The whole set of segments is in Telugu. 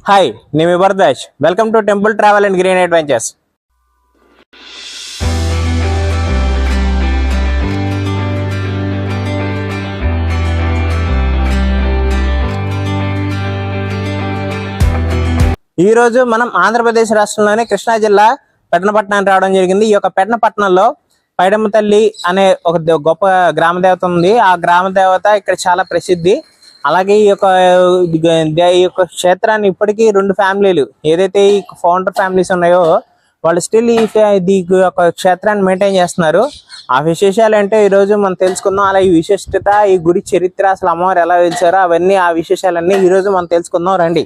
హాయ్, నేను మీ Bharadwaj. Welcome to temple travel and green adventures. ఈ రోజు మనం ఆంధ్రప్రదేశ్ రాష్ట్రంలోని కృష్ణా జిల్లా పెడనపట్నానికి రావడం జరిగింది. ఈ యొక్క పెడనపట్నంలో పైడమ్మ తల్లి అనే ఒక గొప్ప గ్రామ దేవత ఉంది. ఆ గ్రామ దేవత ఇక్కడ చాలా ప్రసిద్ధి. అలాగే ఈ యొక్క క్షేత్రాన్ని ఇప్పటికీ రెండు ఫ్యామిలీలు ఏదైతే ఈ ఫౌండర్ ఫ్యామిలీస్ ఉన్నాయో వాళ్ళు స్టిల్ ఈ యొక్క క్షేత్రాన్ని మెయింటైన్ చేస్తున్నారు. ఆ విశేషాలు అంటే ఈ రోజు మనం తెలుసుకుందాం. అలా ఈ విశిష్టత, ఈ గుడి చరిత్ర, అసలు అమ్మవారు ఎలా వెలిచారో అవన్నీ ఆ విశేషాలన్నీ ఈ రోజు మనం తెలుసుకుందాం. రండి.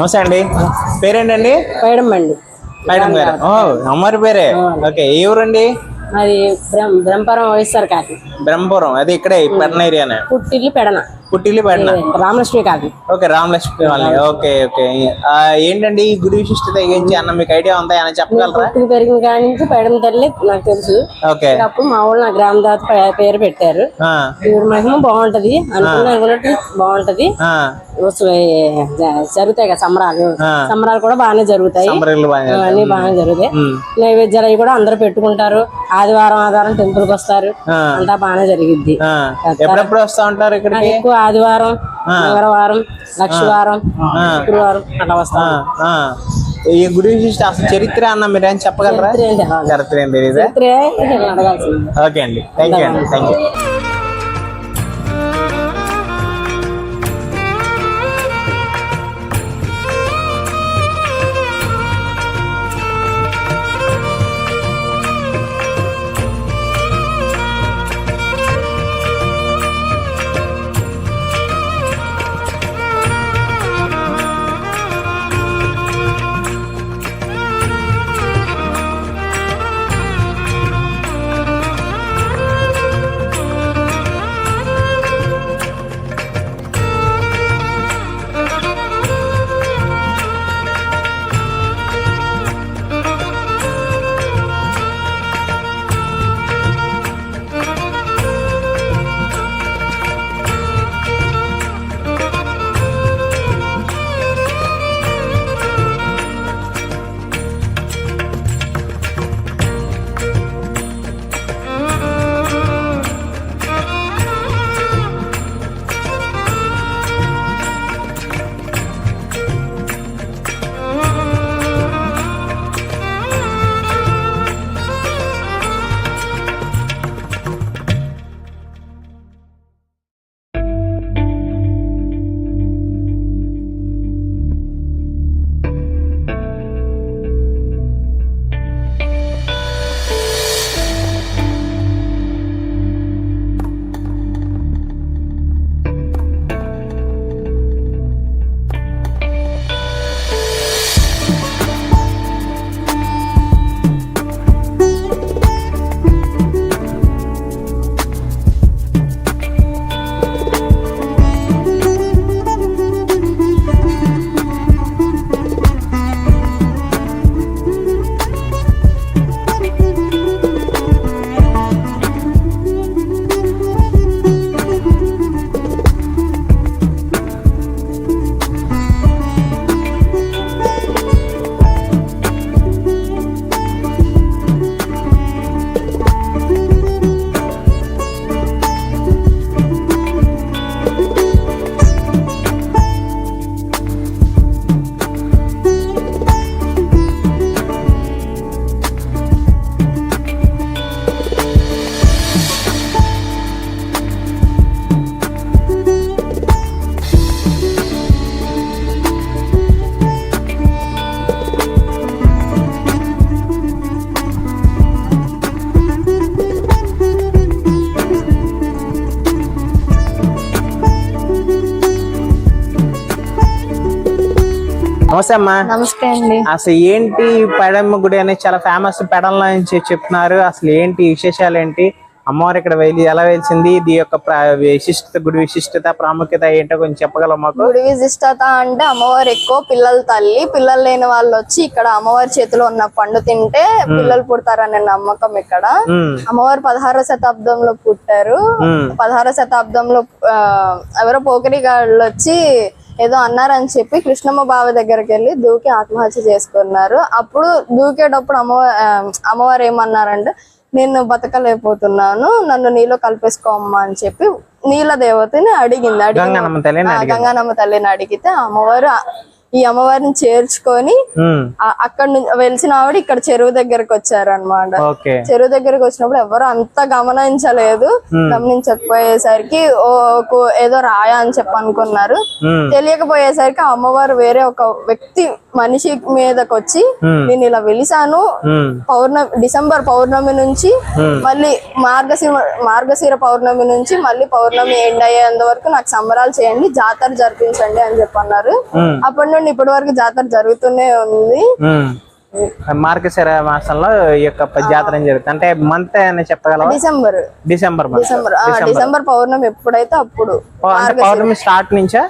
నమస్తే అండి. పేరేంటండి? పైడమ్మ అండి. పైడమ్మ గారు. అమ్మవారి పేరే. ఓకే, ఏ ఊరండి? అది బ్రహ్మపురం వైఎస్ఆర్ కాకి. బ్రహ్మపురం, అది ఇక్కడే పెడన ఏరియానే. పుట్టిల్లి పెడన రామలక్ష్మి కాకి. ఓకే, రామలక్ష్మి వాళ్ళని. Okay okay. ఏంటండి ఈ గుడి విశిష్టత గురించి అన్న మీకు ఐడియా ఉందా? అని చెప్పగలరా? పెరిగిన కాడి నుంచి పైడమ్మ తల్లి నాకు తెలుసు. ఓకే. అప్పుడు మా వాళ్ళు నా గ్రామ దేవత పేరు పెట్టారు. దేవుడి మహిమ బాగుంటది, అనుకున్నట్టు బాగుంటది. జరుగుతాయి కదా సంబరాలు కూడా బాగానే జరుగుతాయి. అన్ని బాగానే జరుగుతాయి. నైవేద్యాలు అవి కూడా అందరూ పెట్టుకుంటారు. ఆదివారం టెంపుల్ కి వస్తారు. అంతా బాగానే జరిగిద్ది. ఎప్పుడెప్పుడు వస్తా ఉంటారు ఇక్కడికి? ఎక్కువ ఆదివారం, మంగళవారం, లక్షవారం, శుక్రవారం అట్లా వస్తాం. ఈ గుడి విశిష్ట అసలు చరిత్ర అన్న మీరు ఏం చెప్పగలరా? చరిత్ర ఏం తెలియదు. ఓకే అండి, థ్యాంక్ యూ అండి. Thank you. నమస్తే అమ్మా. నమస్తే అండి. అసలు ఏంటి పైడమ్మ గుడి అనేది చాలా ఫేమస్, పెడల నుంచి చెప్తున్నారు. అసలు ఏంటి విశేషాలు ఏంటి, అమ్మవారు ఇక్కడ ఎలా వెలిసింది, ఇది యొక్క విశిష్టత, గుడి విశిష్టత, ప్రాముఖ్యత ఏంటో కొంచెం చెప్పగలవు మాకు? గుడి విశిష్టత అంటే అమ్మవారు ఎక్కువ పిల్లల తల్లి. పిల్లలు లేని వాళ్ళు వచ్చి ఇక్కడ అమ్మవారి చేతిలో ఉన్న పండు తింటే పిల్లలు పుడతారనే నమ్మకం ఇక్కడ. అమ్మవారు 16వ శతాబ్దంలో పుట్టారు. 16వ శతాబ్దంలో ఎవరో పోకిరిగాళ్ళు వచ్చి ఏదో అన్నారని చెప్పి కృష్ణమ్మ బావ దగ్గరికి వెళ్ళి దూకి ఆత్మహత్య చేసుకున్నారు. అప్పుడు దూకేటప్పుడు అమ్మవారు ఏమన్నారంటే, నేను బతకలేకపోతున్నాను, నన్ను నీలో కలిపేసుకోమ్మా అని చెప్పి నీళ్ళ దేవతని అడిగింది. గంగానమ్మ తల్లిని అడిగితే అమ్మవారు ఈ అమ్మవారిని చేర్చుకొని అక్కడ వెలిసిన ఆవిడ ఇక్కడ చెరువు దగ్గరకు వచ్చారు అనమాట. చెరువు దగ్గరకు వచ్చినప్పుడు ఎవరు అంత గమనించలేదు. గమనించకపోయేసరికి ఏదో రాయ అని చెప్పి అనుకున్నారు. తెలియకపోయేసరికి అమ్మవారు వేరే ఒక వ్యక్తి మనిషి మీదకి వచ్చి, నేను ఇలా వెలిసాను, డిసెంబర్ పౌర్ణమి నుంచి మళ్ళీ మార్గశిర పౌర్ణమి నుంచి మళ్ళీ పౌర్ణమి ఎండ్ అయ్యేంత వరకు నాకు సంబరాలు చేయండి, జాతర జరిపించండి అని చెప్పి అన్నారు. అప్పటి నుండి ఇప్పటి వరకు జాతర జరుగుతూనే ఉంది. మార్గశిర మాసంలో ఈ యొక్క జాతర జరుగుతుంది. అంటే మంత్ అని చెప్పగలవా? డిసెంబర్ పౌర్ణమి ఎప్పుడైతే అప్పుడు. పౌర్ణమి స్టార్ట్ నుంచా?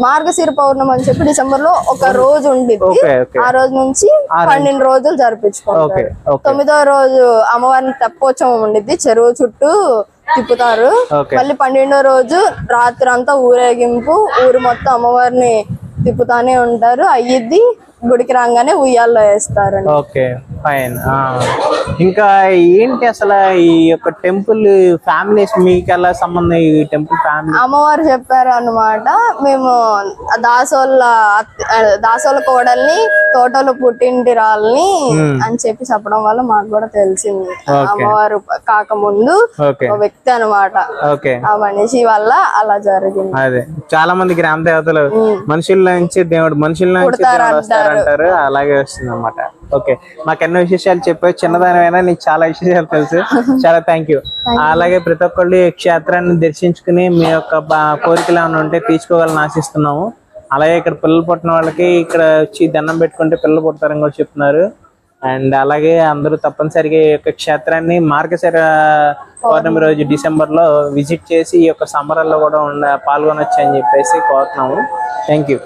మార్గశిర పౌర్ణమి అని చెప్పి డిసెంబర్ లో ఒక రోజు ఉండిద్ది. ఆ రోజు నుంచి 12 రోజులు జరిపించుకుంటారు. 9వ రోజు అమ్మవారిని తెప్పోత్సవం ఉండిద్ది, చెరువు చుట్టూ తిప్పుతారు. మళ్ళీ 12వ రోజు రాత్రి అంతా ఊరేగింపు, ఊరు మొత్తం అమ్మవారిని తిప్పుతానే ఉంటారు. అయ్యిద్ది, గుడికి రాగానే ఉయ్యాల్లో వేస్తారు. Okay, fine. ఇంకా ఏంటి అసలు ఈ యొక్క టెంపుల్ ఫ్యామిలీస్ మీకు ఎలా సంబంధం? ఈ టెంపుల్ ఫ్యామిలీ అమ్మవారు చెప్పారు అన్నమాట, మేము దాసోళ్ళ కోడల్ని, తోటలో పుట్టింటి రాళ్ళని అని చెప్పి చెప్పడం వల్ల మాకు కూడా తెలిసింది. అమ్మవారు కాకముందు వ్యక్తి అనమాట, ఆ మనిషి వల్ల అలా జరిగింది. అదే చాలా మంది గ్రామ దేవతలు మనుషుల నుంచి దేవుడు మనుషుల నుంచి అంటారు, అలాగే వస్తుంది అనమాట. ఓకే, మాకు ఎన్నో విశేషాలు చెప్పావు. చిన్నదానివైనా నీకు చాలా విశేషాలు తెలుసు. చాలా థ్యాంక్ యూ. అలాగే ప్రతి ఒక్కళ్ళు ఈ క్షేత్రాన్ని దర్శించుకుని మీ యొక్క కోరికలు ఏమైనా ఉంటే తీసుకోవాలని ఆశిస్తున్నాము. అలాగే ఇక్కడ పిల్లలు పుట్టిన వాళ్ళకి ఇక్కడ వచ్చి దండం పెట్టుకుంటే పిల్లలు పుడతారని కూడా చెప్తున్నారు. అండ్ అలాగే అందరూ తప్పనిసరిగా ఈ యొక్క క్షేత్రాన్ని మార్గశిర పౌర్ణమి రోజు డిసెంబర్ లో విజిట్ చేసి ఈ యొక్క సంబరాల్లో కూడా పాల్గొనొచ్చు అని చెప్పేసి కోరుతున్నాము. Thank you.